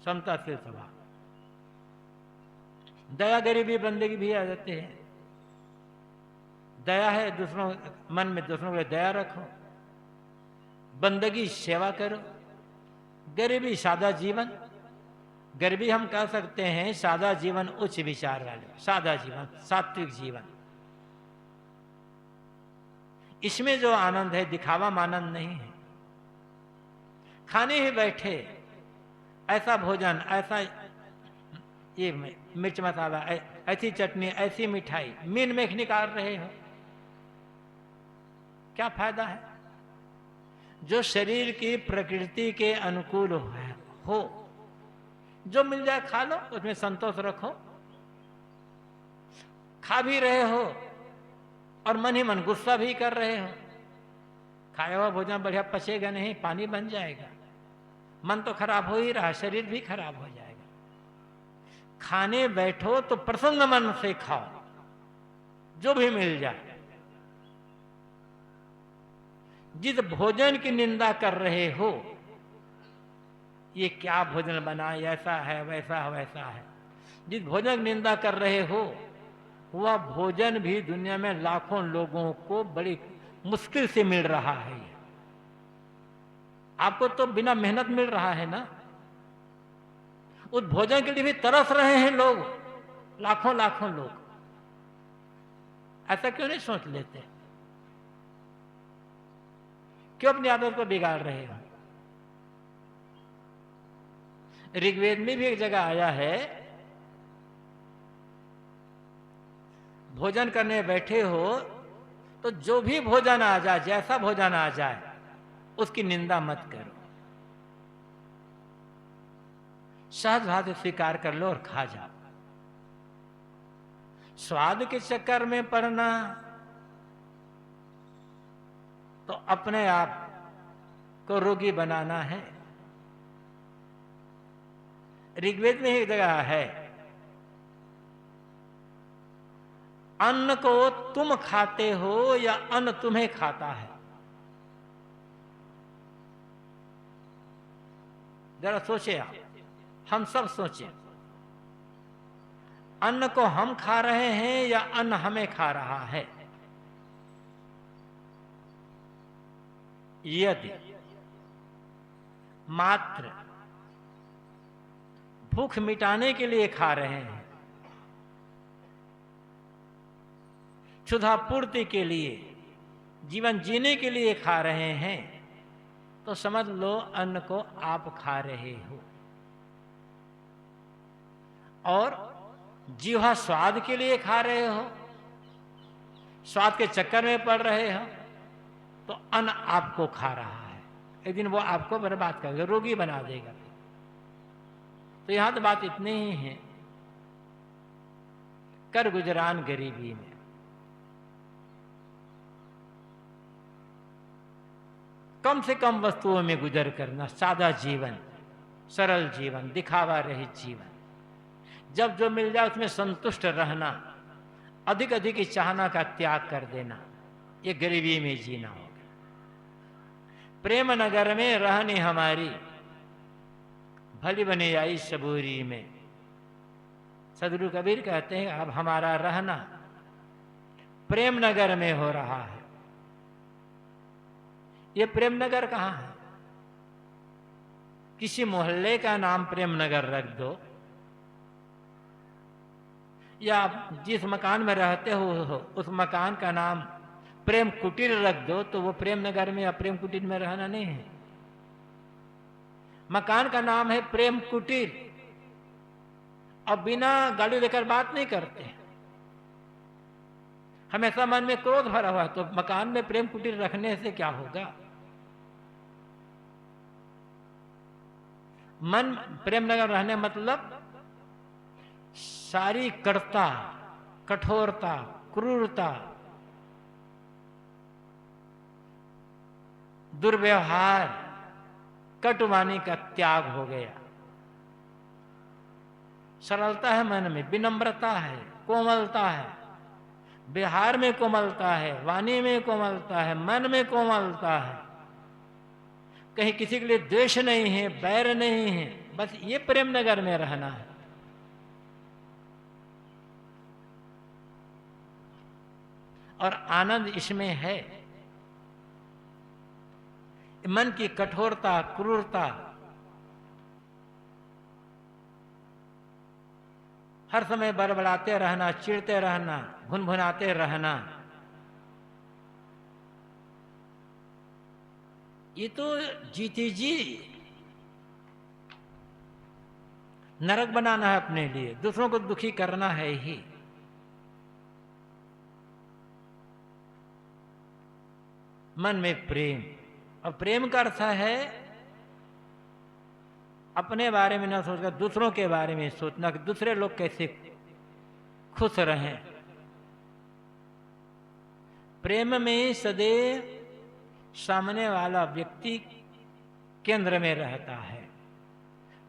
समता से स्वभाव, दया गरीबी बंदगी भी आ जाते हैं। दया है दूसरों मन में, दूसरों के लिए दया रखो, बंदगी सेवा करो। गरीबी सादा जीवन, गरीबी हम कह सकते हैं सादा जीवन, उच्च विचार वाले, सादा जीवन, सात्विक जीवन। इसमें जो आनंद है दिखावा में आनंद नहीं है। खाने ही बैठे ऐसा भोजन, ऐसा ये मिर्च मसाला, ऐसी चटनी, ऐसी मिठाई मीन मेख निकाल रहे हो, क्या फायदा है? जो शरीर की प्रकृति के अनुकूल हो, जो मिल जाए खा लो, उसमें संतोष रखो। खा भी रहे हो और मन ही मन गुस्सा भी कर रहे हो। खाया हुआ भोजन बढ़िया पचेगा नहीं, पानी बन जाएगा। मन तो खराब हो ही रहा, शरीर भी खराब हो जाएगा। खाने बैठो तो प्रसन्न मन से खाओ, जो भी मिल जाए। जिस भोजन की निंदा कर रहे हो, ये क्या भोजन बना, ऐसा है वैसा है वैसा है, जिस भोजन की निंदा कर रहे हो वह भोजन भी दुनिया में लाखों लोगों को बड़ी मुश्किल से मिल रहा है। आपको तो बिना मेहनत मिल रहा है ना। उस भोजन के लिए भी तरस रहे हैं लोग, लाखों लाखों लोग। ऐसा क्यों नहीं सोच लेते? क्यों अपनी आदत को बिगाड़ रहे हो? ऋग्वेद में भी एक जगह आया है, भोजन करने बैठे हो तो जो भी भोजन आ जाए, जैसा भोजन आ जाए, उसकी निंदा मत करो। सहज भाव से स्वीकार कर लो और खा जाओ। स्वाद के चक्कर में पड़ना तो अपने आप को रोगी बनाना है। ऋग्वेद में एक जगह है, अन्न को तुम खाते हो या अन्न तुम्हें खाता है? जरा सोचे आप, हम सब सोचें। अन्न को हम खा रहे हैं या अन्न हमें खा रहा है? यदि मात्र भूख मिटाने के लिए खा रहे हैं, क्षुधा पूर्ति के लिए, जीवन जीने के लिए खा रहे हैं, तो समझ लो अन्न को आप खा रहे हो। और जीवा स्वाद के लिए खा रहे हो, स्वाद के चक्कर में पड़ रहे हो, तो अन्न आपको खा रहा है। एक दिन वो आपको बर्बाद कर देगा, रोगी बना देगा। तो यहां तो बात इतनी ही है, कर गुजरान गरीबी में। कम से कम वस्तुओं में गुजर करना, सादा जीवन, सरल जीवन, दिखावा रहित जीवन। जब जो मिल जाए उसमें संतुष्ट रहना, अधिक अधिक चाहना का त्याग कर देना, ये गरीबी में जीना होगा। प्रेम नगर में रहनी हमारी, भली बनी आई सबूरी में। सदगुरु कबीर कहते हैं अब हमारा रहना प्रेम नगर में हो रहा है। ये प्रेम नगर कहाँ है? किसी मोहल्ले का नाम प्रेम नगर रख दो, या आप जिस मकान में रहते हो उस मकान का नाम प्रेम कुटीर रख दो, तो वो प्रेम नगर में या प्रेम कुटीर में रहना नहीं है। मकान का नाम है प्रेम कुटीर, और बिना गाड़ी लेकर बात नहीं करते, हमेशा मन में क्रोध भरा हुआ, तो मकान में प्रेम कुटीर रखने से क्या होगा? मन प्रेम नगर रहने मतलब सारी कटुता, कठोरता, क्रूरता, दुर्व्यवहार, कटुवाणी का त्याग हो गया। सरलता है मन में, विनम्रता है, कोमलता है, व्यवहार में कोमलता है, वाणी में कोमलता है, मन में कोमलता है। कहीं किसी के लिए द्वेष नहीं है, बैर नहीं है। बस ये प्रेम नगर में रहना है। और आनंद इसमें है। मन की कठोरता, क्रूरता, हर समय बड़बड़ाते रहना, चिढ़ते रहना, भुनभुनाते रहना, ये तो जीती जी नरक बनाना है अपने लिए, दूसरों को दुखी करना है ही। मन में प्रेम, और प्रेम का अर्थ है अपने बारे में न सोचकर दूसरों के बारे में सोचना कि दूसरे लोग कैसे खुश रहें, प्रेम में सदैव सामने वाला व्यक्ति केंद्र में रहता है।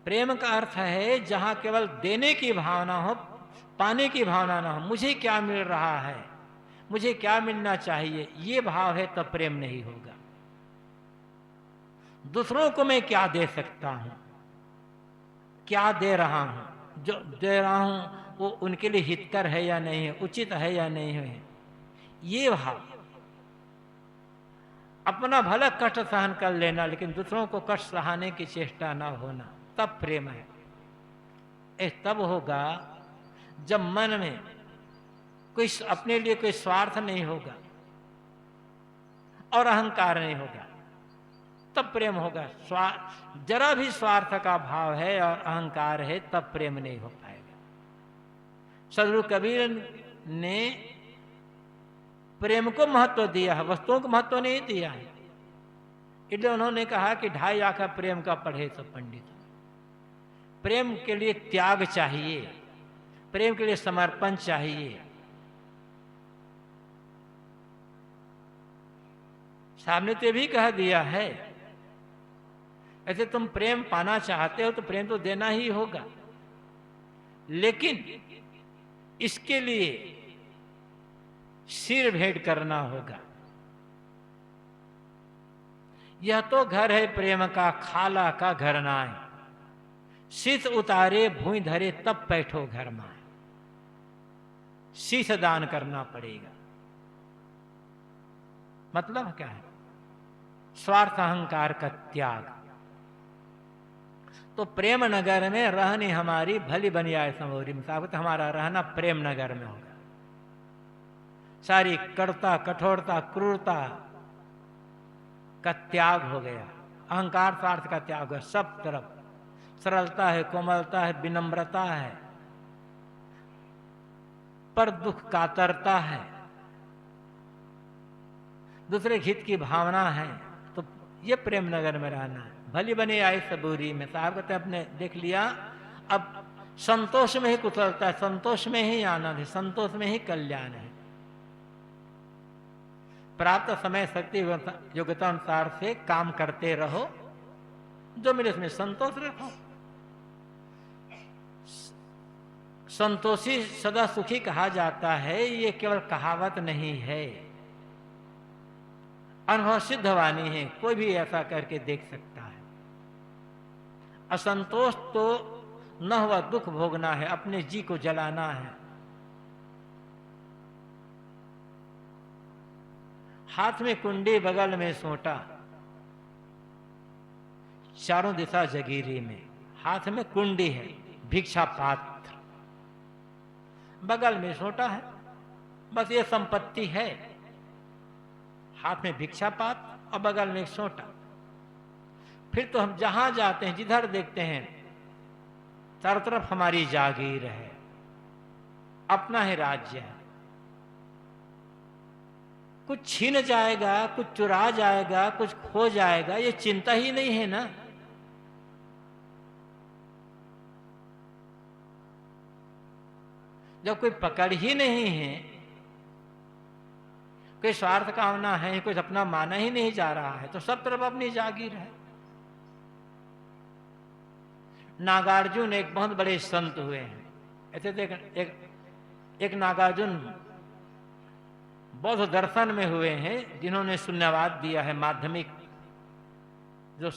प्रेम का अर्थ है जहां केवल देने की भावना हो, पाने की भावना ना हो, मुझे क्या मिल रहा है, मुझे क्या मिलना चाहिए, ये भाव है तब प्रेम नहीं होगा। दूसरों को मैं क्या दे सकता हूं, क्या दे रहा हूं, जो दे रहा हूं वो उनके लिए हितकर है या नहीं है, उचित है या नहीं है, ये भाव। अपना भला कष्ट सहन कर लेना लेकिन दूसरों को कष्ट सहाने की चेष्टा ना होना, तब प्रेम है। तब होगा जब मन में कोई अपने लिए कोई स्वार्थ नहीं होगा और अहंकार नहीं होगा, तब प्रेम होगा। जरा भी स्वार्थ का भाव है और अहंकार है तब प्रेम नहीं हो पाएगा। सदगुरु कबीर ने प्रेम को महत्व दिया है, वस्तुओं को महत्व नहीं दिया है। इसलिए उन्होंने कहा कि 2.5 आंखा प्रेम का पढ़े तो पंडित। प्रेम के लिए त्याग चाहिए, प्रेम के लिए समर्पण चाहिए। सामने तो भी कह दिया है, ऐसे तुम प्रेम पाना चाहते हो तो प्रेम तो देना ही होगा, लेकिन इसके लिए सिर भेंट करना होगा। यह तो घर है प्रेम का, खाला का घर नाय, शीश उतारे भूई धरे तब बैठो घर में। शीश दान करना पड़ेगा। मतलब क्या है? स्वार्थ अहंकार का त्याग। तो प्रेम नगर में रहनी हमारी भली बनी आए समोरी में, साबित हमारा रहना प्रेम नगर में होगा। सारी कड़ता, कठोरता, क्रूरता का त्याग हो गया, अहंकार स्वार्थ का त्याग है। सब तरफ सरलता है, कोमलता है, विनम्रता है, पर दुख कातरता है, दूसरे हित की भावना है। तो ये प्रेम नगर में रहना है। भली बने आई सबूरी में, साहब कहते अपने देख लिया, अब संतोष में ही कुशलता है, संतोष में ही आनंद है, संतोष में ही कल्याण है। प्राप्त समय शक्ति योग्यता अनुसार से काम करते रहो, जो मिले उसमें संतोष रखो। संतोषी सदा सुखी कहा जाता है, ये केवल कहावत नहीं है, अनुभव सिद्ध वाणी है। कोई भी ऐसा करके देख सकता है। असंतोष तो न हुआ दुख भोगना है, अपने जी को जलाना है। हाथ में कुंडी, बगल में सोटा, चारों दिशा जगीरी में। हाथ में कुंडी है, भिक्षा पात्र, बगल में सोटा है, बस ये संपत्ति है। हाथ में भिक्षा पात्र और बगल में सोटा। फिर तो हम जहां जाते हैं, जिधर देखते हैं, चारों तरफ हमारी जागीर है, अपना ही राज्य है। कुछ छीन जाएगा, कुछ चुरा जाएगा, कुछ खो जाएगा, ये चिंता ही नहीं है ना। जब कोई पकड़ ही नहीं है, कोई स्वार्थ कामना है, कुछ अपना माना ही नहीं जा रहा है, तो सब तरफ अपनी जागीर है। नागार्जुन एक बहुत बड़े संत हुए हैं। ऐसे देख, एक नागार्जुन बौद्ध दर्शन में हुए हैं, जिन्होंने शून्यवाद दिया है। माध्यमिक जो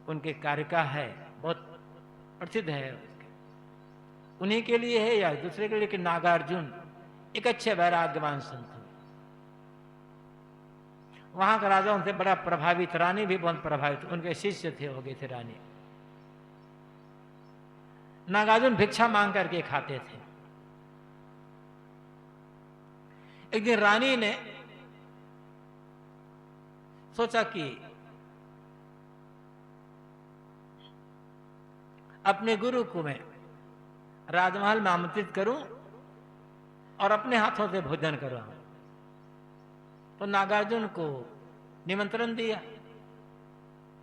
उनके कार्य का है, बहुत प्रसिद्ध है, उन्हीं के लिए है या दूसरे के लिए कि नागार्जुन एक अच्छे वैराग्यवान संत हुए। वहां का राजा उनसे बड़ा प्रभावित, रानी भी बहुत प्रभावित, उनके शिष्य थे, हो गए थे रानी। नागार्जुन भिक्षा मांग करके खाते थे। एक दिन रानी ने सोचा कि अपने गुरु को मैं राजमहल में आमंत्रित करूं और अपने हाथों से भोजन करवाऊं। तो नागार्जुन को निमंत्रण दिया।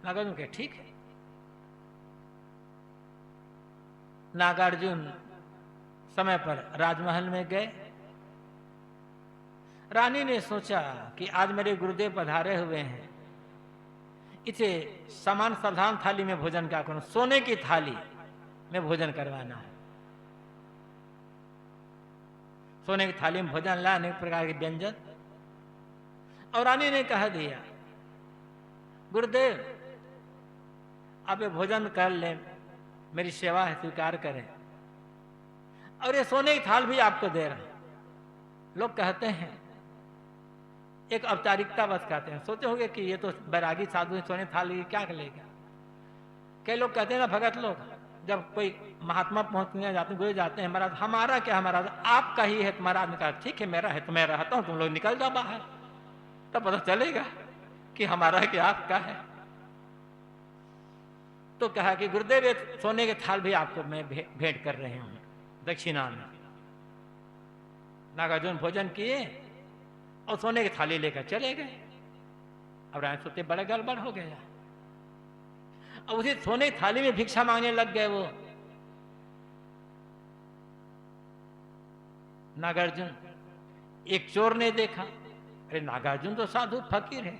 नागार्जुन कहे ठीक है। नागार्जुन समय पर राजमहल में गए। रानी ने सोचा कि आज मेरे गुरुदेव पधारे हुए हैं, इसे समान साधारण थाली में भोजन क्या करूं, सोने की थाली में भोजन करवाना है। सोने की थाली में भोजन ला, अनेक प्रकार के व्यंजन, और रानी ने कह दिया, गुरुदेव आप ये भोजन कर लें, मेरी सेवा है, स्वीकार करें, और ये सोने की थाल भी आपको दे रहा हूं। लोग कहते हैं, एक औपचारिकता बस कहते हैं, सोचे होंगे कि ये तो बैरागी साधु सोने थाली क्या लेगा। कई लोग कहते हैं ना, भगत लोग जब कोई महात्मा पहुंचने जाते, गुरु जाते हैं, महाराज हमारा क्या है, महाराज आपका ही है। महाराज ने कहा ठीक है, मेरा है तो मैं रहता हूं, तुम लोग निकल जाओ बाहर, तब पता चलेगा कि हमारा है कि आपका है। तो कहा कि गुरुदेव एक सोने के थाल भी आपको मैं भेंट कर रहे हूं दक्षिणा में। नागार्जुन भोजन किए और सोने की थाली लेकर चले गए। अब राय सोते बड़े गड़बड़ हो गया। अब उसी सोने की थाली में भिक्षा मांगने लग गए वो नागार्जुन। एक चोर ने देखा, अरे नागार्जुन तो साधु फकीर है,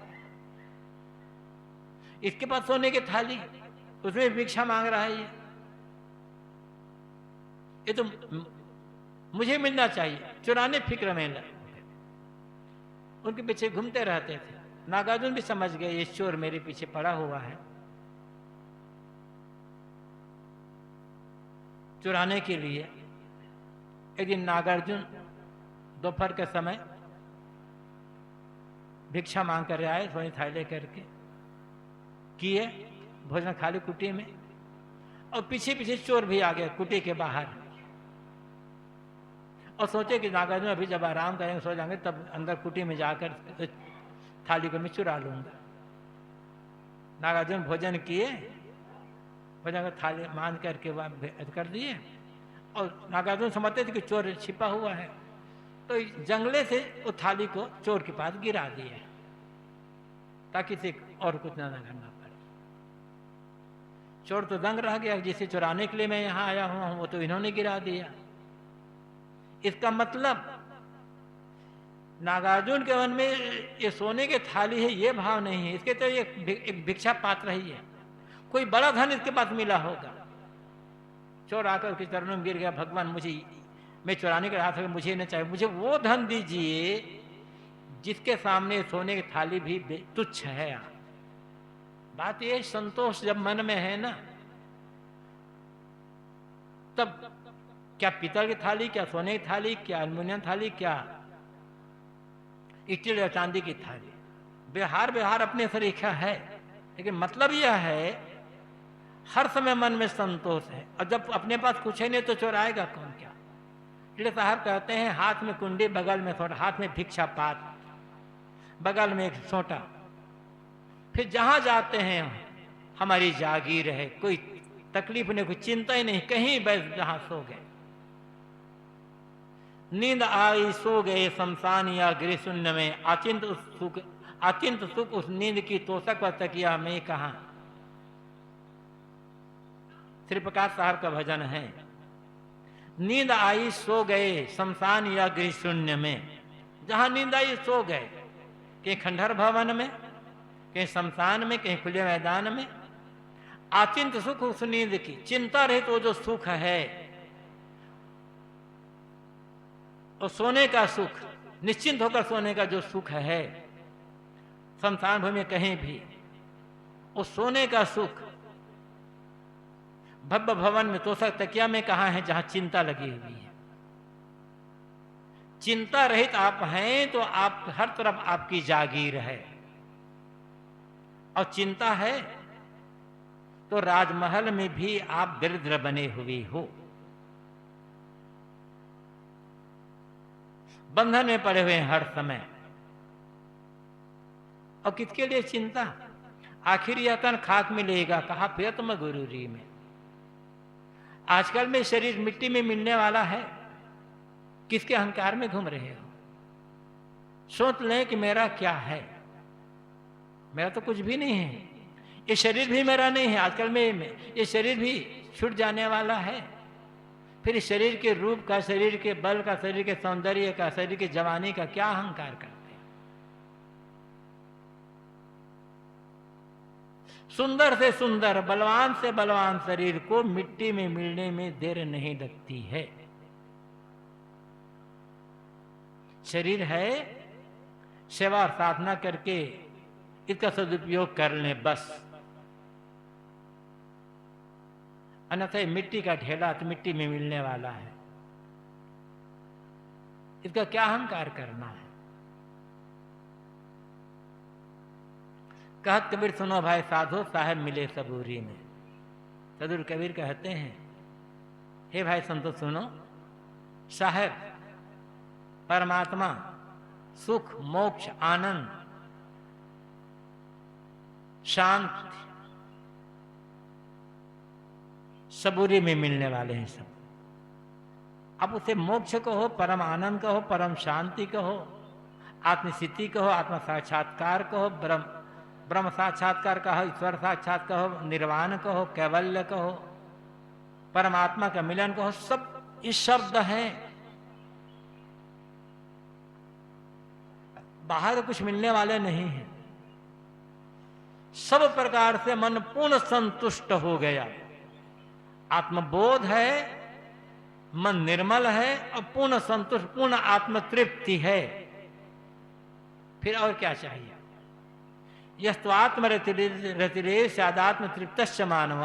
इसके पास सोने की थाली, उसमें भिक्षा मांग रहा है, ये तो मुझे मिलना चाहिए। चुराने फिक्र में लग, उनके पीछे घूमते रहते थे। नागार्जुन भी समझ गए ये चोर मेरे पीछे पड़ा हुआ है। चुराने के लिए एक दिन नागार्जुन दोपहर के समय भिक्षा मांग कर आए, सोनी थाली लेकर के किए भोजन खाली कुटी में, और पीछे पीछे चोर भी आ गए कुटी के बाहर, और सोचे कि नागार्जुन अभी जब आराम करेंगे, सो जाएंगे, तब अंदर कुटी में जाकर थाली को मैं चुरा लूंगा। नागार्जुन भोजन किए, भोजन का थाली मान करके भेद कर दिए, और नागार्जुन समझते थे कि चोर छिपा हुआ है, तो जंगले से उस थाली को चोर के पास गिरा दिए ताकि इसे और कुछ ना करना पड़े। चोर तो दंग रह गया, जिसे चुराने के लिए मैं यहां आया हुआ हूं वो तो इन्होंने गिरा दिया। इसका मतलब नागार्जुन के मन में ये सोने की थाली है ये भाव नहीं है, इसके तो ये एक भिक्षा पात्र ही है, कोई बड़ा धन इसके पास मिला होगा। चोर आकर उसके चरणों में गिर गया, भगवान मुझे, मैं चुराने के रास्ते में मुझे नहीं चाहिए, मुझे वो धन दीजिए जिसके सामने सोने की थाली भी तुच्छ है। बात ये संतोष जब मन में है ना, तब क्या पीतल की थाली, क्या सोने की थाली, क्या एल्युमिनियम थाली, क्या स्टील या चांदी की थाली, व्यवहार अपने तरीका है, लेकिन मतलब यह है हर समय मन में संतोष है। और जब अपने पास कुछ है नहीं तो चोराएगा कौन क्या। इसलिए साहब कहते हैं, हाथ में कुंडी, बगल में सोटा, हाथ में भिक्षा पात, बगल में एक सोटा, फिर जहां जाते हैं हमारी जागीर है, कोई तकलीफ नहीं, कोई चिंता ही नहीं, कहीं बस जहां सो गए। नींद आई सो गए शमशान या गृह शून्य में, आचिंत सुख उस नींद की तोषक पर तकिया में कहा। श्री प्रकाश साहब का भजन है, नींद आई सो गए शमशान या गृह शून्य में। जहां नींद आई सो गए, कहीं खंडहर भवन में, कहीं शमशान में, कहीं खुले मैदान में। आचिंत सुख उस नींद की, चिंता रहित वो जो सुख है, और सोने का सुख, निश्चिंत होकर सोने का जो सुख है शमशान भूमि में कहीं भी, उस सोने का सुख भव्य भवन में तोषक तकिया में कहाँ है, जहां चिंता लगी हुई है। चिंता रहित आप हैं तो आप हर तरफ आपकी जागीर है, और चिंता है तो राजमहल में भी आप दरिद्र बने हुए हो, बंधन में पड़े हुए हैं हर समय। और किसके लिए चिंता, आखिर यह तन खाक मिलेगा, कहा फिर तुम गुरूरी में। आजकल में शरीर मिट्टी में मिलने वाला है, किसके अहंकार में घूम रहे हो। सोच लें कि मेरा क्या है, मेरा तो कुछ भी नहीं है, ये शरीर भी मेरा नहीं है। आजकल में ये शरीर भी छूट जाने वाला है, फिर शरीर के रूप का, शरीर के बल का, शरीर के सौंदर्य का, शरीर की जवानी का क्या अहंकार करते हैं। सुंदर से सुंदर, बलवान से बलवान शरीर को मिट्टी में मिलने में देर नहीं लगती है। शरीर है, सेवा और साधना करके इसका सदुपयोग कर लें बस, अन्यथा मिट्टी का ढेला तो मिट्टी में मिलने वाला है, इसका क्या अहंकार करना है। कहत कबीर सुनो भाई साधो, साहेब मिले सबूरी में। सदुर कबीर कहते हैं, हे भाई संतो सुनो, साहेब परमात्मा, सुख, मोक्ष, आनंद, शांति सबूरी में मिलने वाले हैं सब। अब उसे मोक्ष कहो, परम आनंद कहो, परम शांति कहो, आत्मसिद्धि कहो, आत्म साक्षात्कार कहो, ब्रह्म साक्षात्कार कहो, ईश्वर साक्षात कहो, निर्वाण कहो, कैवल्य कहो, परमात्मा का मिलन कहो, सब इस शब्द हैं। बाहर कुछ मिलने वाले नहीं हैं। सब प्रकार से मन पूर्ण संतुष्ट हो गया, आत्मबोध है, मन निर्मल है और पूर्ण संतुष्ट, पूर्ण आत्मतृप्ति है। फिर और क्या चाहिए। यस्तु आत्मरतिरे स्यादात्म तृप्तश्च मानव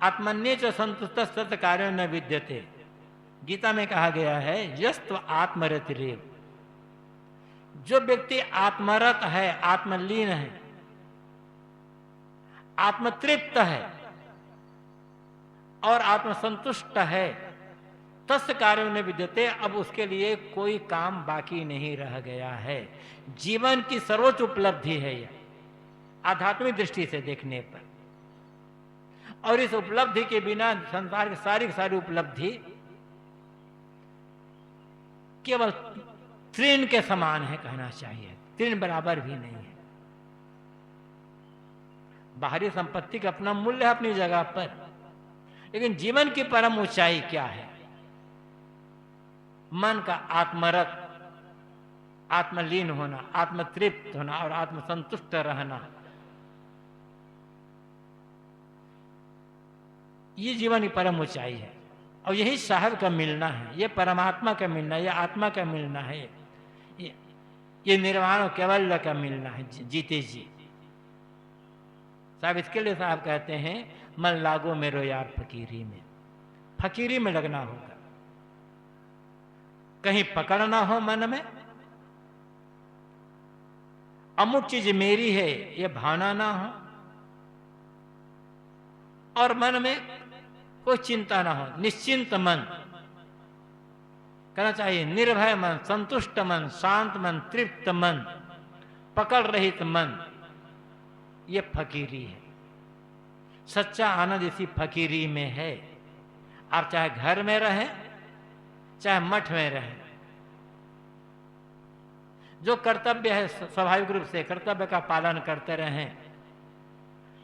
आत्मन्ये च संतुष्ट सत कार्य न विद्यते। गीता में कहा गया है, यस्तु आत्मरतिरे, जो व्यक्ति आत्मरत है, आत्मलीन है, आत्मतृप्त है और आत्मसंतुष्ट है, तस् कार्य में विद्यते, अब उसके लिए कोई काम बाकी नहीं रह गया है। जीवन की सर्वोच्च उपलब्धि है यह, आध्यात्मिक दृष्टि से देखने पर। और इस उपलब्धि के बिना संसार की सारी उपलब्धि केवल तृण के समान है, कहना चाहिए, तृण बराबर भी नहीं है। बाहरी संपत्ति का अपना मूल्य है अपनी जगह पर, लेकिन जीवन की परम ऊंचाई क्या है। मन का आत्मरत, आत्मलीन होना, आत्मतृप्त होना और आत्मसंतुष्ट रहना, ये जीवन की परम ऊंचाई है। और यही साहब का मिलना है, ये परमात्मा का मिलना है, ये आत्मा का मिलना है, ये निर्वाण कैवल्य का मिलना है जीते जी। साहब इसके लिए साहब कहते हैं, मन लागो मेरो यार फकीरी में। फकीरी में लगना होगा, कहीं पकड़ ना हो मन में, अमुक चीज मेरी है ये भावना ना हो, और मन में कोई चिंता ना हो, निश्चिंत मन कहना चाहिए, निर्भय मन, संतुष्ट मन, शांत मन, तृप्त मन, पकड़ रहित मन, ये फकीरी है। सच्चा आनंद इसी फकीरी में है। आप चाहे घर में रहें, चाहे मठ में रहें, जो कर्तव्य है स्वाभाविक रूप से कर्तव्य का पालन करते रहें,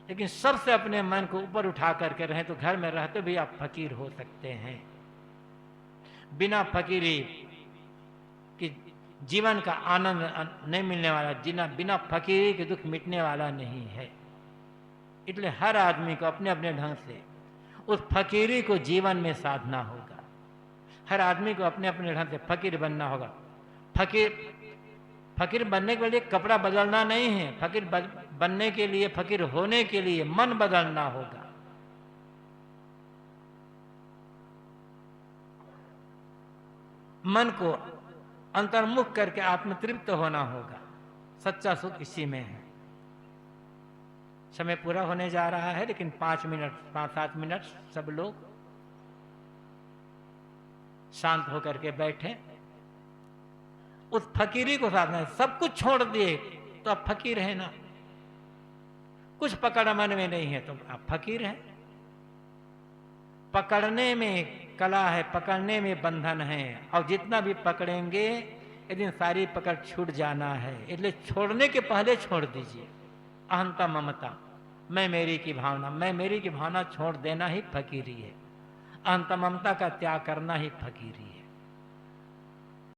लेकिन सबसे अपने मन को ऊपर उठा करके रहें, तो घर में रहते भी आप फकीर हो सकते हैं। बिना फकीरी कि जीवन का आनंद नहीं मिलने वाला, बिना फकीरी के दुख मिटने वाला नहीं है। इसलिए हर आदमी को अपने अपने ढंग से उस फकीरी को जीवन में साधना होगा। हर आदमी को अपने अपने ढंग से फकीर बनना होगा। फकीर बनने के लिए कपड़ा बदलना नहीं है, फकीर बनने के लिए, फकीर होने के लिए मन बदलना होगा। मन को अंतर्मुख करके आत्मतृप्त होना होगा। सच्चा सुख इसी में है। समय पूरा होने जा रहा है, लेकिन 5-7 मिनट सब लोग शांत होकर के बैठे, उस फकीरी को साधना है। सब कुछ छोड़ दिए तो आप फकीर है ना, कुछ पकड़ मन में नहीं है तो आप फकीर हैं। पकड़ने में कला है, पकड़ने में बंधन है, और जितना भी पकड़ेंगे एक दिन सारी पकड़ छूट जाना है। इसलिए छोड़ने के पहले छोड़ दीजिए अहंता, ममता, मैं मेरी की भावना। मैं मेरी की भावना छोड़ देना ही फकीरी है। अहंता ममता का त्याग करना ही फकीरी है।